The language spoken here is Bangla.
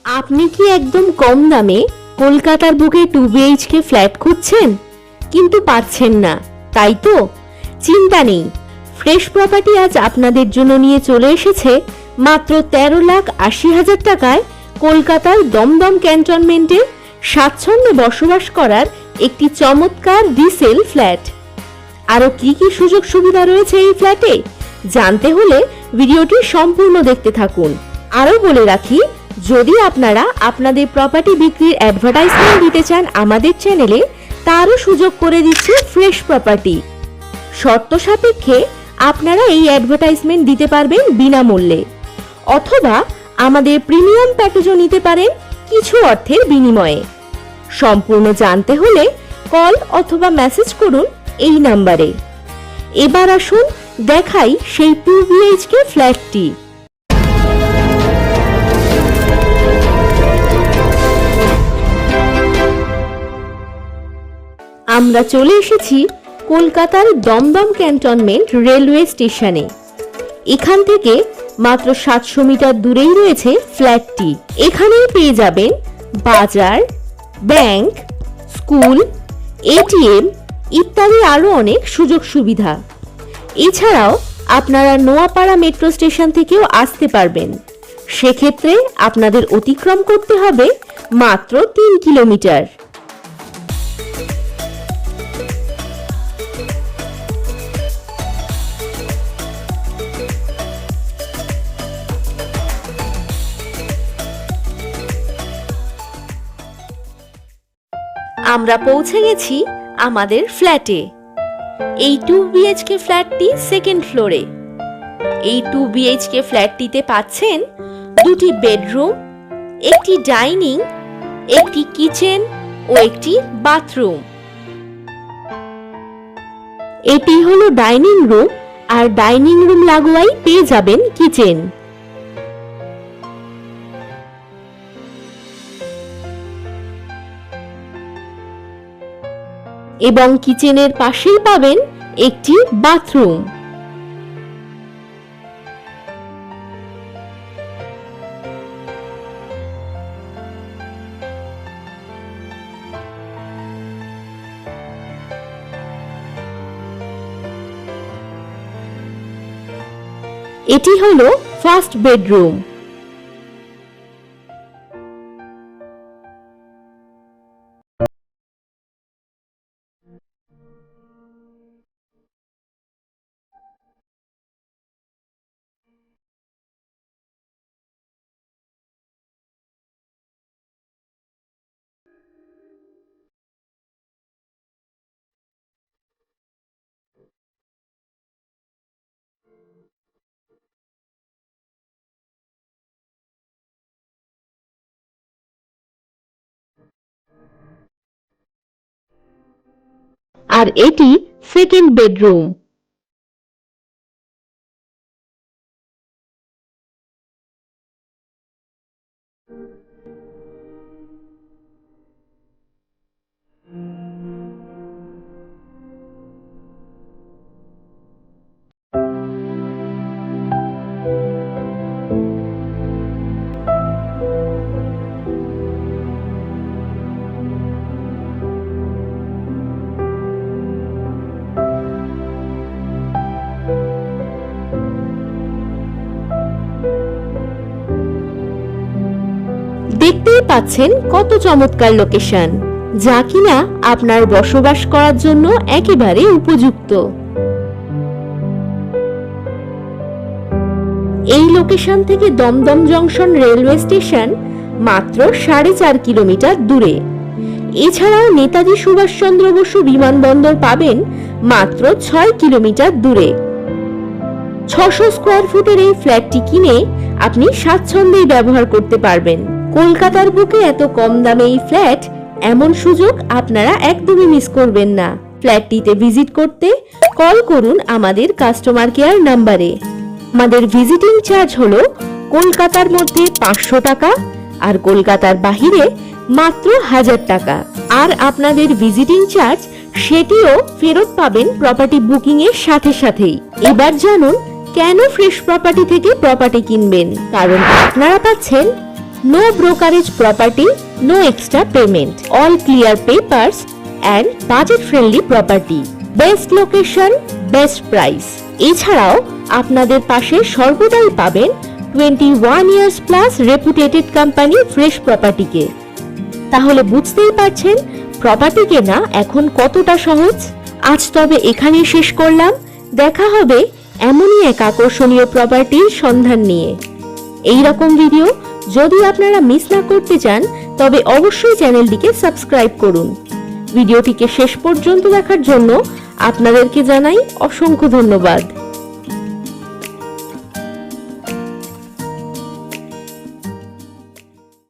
আপনি কি একদম কম দামে কলকাতার বুকে 2 বিএইচকে ফ্ল্যাট খুঁজছেন কিন্তু পাচ্ছেন না, তাই তো? চিন্তা নেই, ফ্রেশ প্রপার্টি আজ আপনাদের জন্য নিয়ে চলে এসেছে মাত্র 13,80,000 টাকায় কলকাতার দমদম ক্যান্টনমেন্টে স্বাচ্ছন্দ্যে বসবাস করার একটি চমৎকার রিসেল ফ্ল্যাট। আরও কি কি সুযোগ সুবিধা রয়েছে এই ফ্ল্যাটে জানতে হলে ভিডিওটি সম্পূর্ণ দেখতে থাকুন। আরও বলে রাখি, যদি আপনারা আপনাদের প্রপার্টি বিক্রির অ্যাডভার্টাইজমেন্ট দিতে চান আমাদের চ্যানেলে, তারও সুযোগ করে দিচ্ছে ফ্রেশ প্রপার্টি। শর্ত সাপেক্ষে আপনারা এই অ্যাডভার্টাইজমেন্ট দিতে পারবেন বিনামূল্যে, অথবা আমাদের প্রিমিয়াম প্যাকেজও নিতে পারেন কিছু অর্থের বিনিময়ে। সম্পূর্ণ জানতে হলে কল অথবা মেসেজ করুন এই নাম্বারে। এবার আসুন দেখাই সেই 2 বিএইচকে ফ্ল্যাটটি। আমরা চলে এসেছি কলকাতার দমদম ক্যান্টনমেন্ট রেলওয়ে স্টেশনে। এখান থেকে মাত্র 700 মিটার দূরেই রয়েছে ফ্ল্যাটটি। এখানেই পেয়ে যাবেন বাজার, ব্যাংক, স্কুল, এটিএম ইত্যাদি আরও অনেক সুযোগ সুবিধা। এছাড়াও আপনারা নোয়াপাড়া মেট্রো স্টেশন থেকেও আসতে পারবেন। সেক্ষেত্রে আপনাদের অতিক্রম করতে হবে মাত্র 3 কিলোমিটার। আমরা পৌঁছে গেছি আমাদের ফ্ল্যাটে। এই 2 বিএইচকে ফ্ল্যাটটি সেকেন্ড ফ্লোরে। এই 2 বিএইচকে ফ্ল্যাটটিতে পাচ্ছেন 2টি বেডরুম, একটি ডাইনিং, একটি কিচেন ও একটি বাথরুম। এটি হলো ডাইনিং রুম, আর ডাইনিং রুম লাগোয়াই পেয়ে যাবেন কিচেন। এবং কিচেনের পাশেই পাবেন একটি বাথরুম। এটি হলো ফার্স্ট বেডরুম। আর এটি সেকেন্ড বেডরুম। দেখতেই পাচ্ছেন কত চমৎকার লোকেশন, যা কিনা আপনার বসবাস করার জন্য একেবারে উপযুক্ত। এই লোকেশন থেকে দমদম জংশন রেলওয়ে স্টেশন মাত্র 4.5 কিলোমিটার দূরে। এছাড়াও নেতাজি সুভাষচন্দ্র বসু বিমানবন্দর পাবেন মাত্র 6 কিলোমিটার দূরে। 600 স্কোয়ার ফুটের এই ফ্ল্যাটটি কিনে আপনি স্বাচ্ছন্দ্যেই ব্যবহার করতে পারবেন। কলকাতার বুকে এত কম দামে এই ফ্ল্যাট, এমন সুযোগ আপনারা একদমই মিস করবেন না। ফ্ল্যাটটিতে ভিজিট করতে কল করুন আমাদের কাস্টমার কেয়ার নাম্বারে। আমাদের ভিজিটিং চার্জ হলো কলকাতার মধ্যে 500 টাকা, আর কলকাতার বাহিরে মাত্র 1000 টাকা। আর আপনাদের ভিজিটিং চার্জ সেটিও ফেরত পাবেন প্রপার্টি বুকিং এর সাথে সাথেই। এবার জানুন কেন ফ্রেশ প্রপার্টি থেকে প্রপার্টি কিনবেন। কারণ আপনারা পাচ্ছেন no brokerage property, no extra payment, all clear papers and budget friendly property, best location, best price. এছাড়াও আপনাদের পাশে সর্বদাই পাবেন 21 years plus reputed company fresh প্রপার্টিকে। তাহলে বুঝতেই পারছেন প্রপার্টি কেনা এখন কতটা সহজ। আজ তবে এখানেই শেষ করলাম। দেখা হবে এমনই এক আকর্ষণীয় প্রপার্টির সন্ধান নিয়ে। এই রকম ভিডিও যদি আপনারা মিস না করতে চান তবে অবশ্যই চ্যানেলটিকে সাবস্ক্রাইব করুন। ভিডিওটিকে শেষ পর্যন্ত দেখার জন্য আপনাদেরকে জানাই অসংখ্য ধন্যবাদ।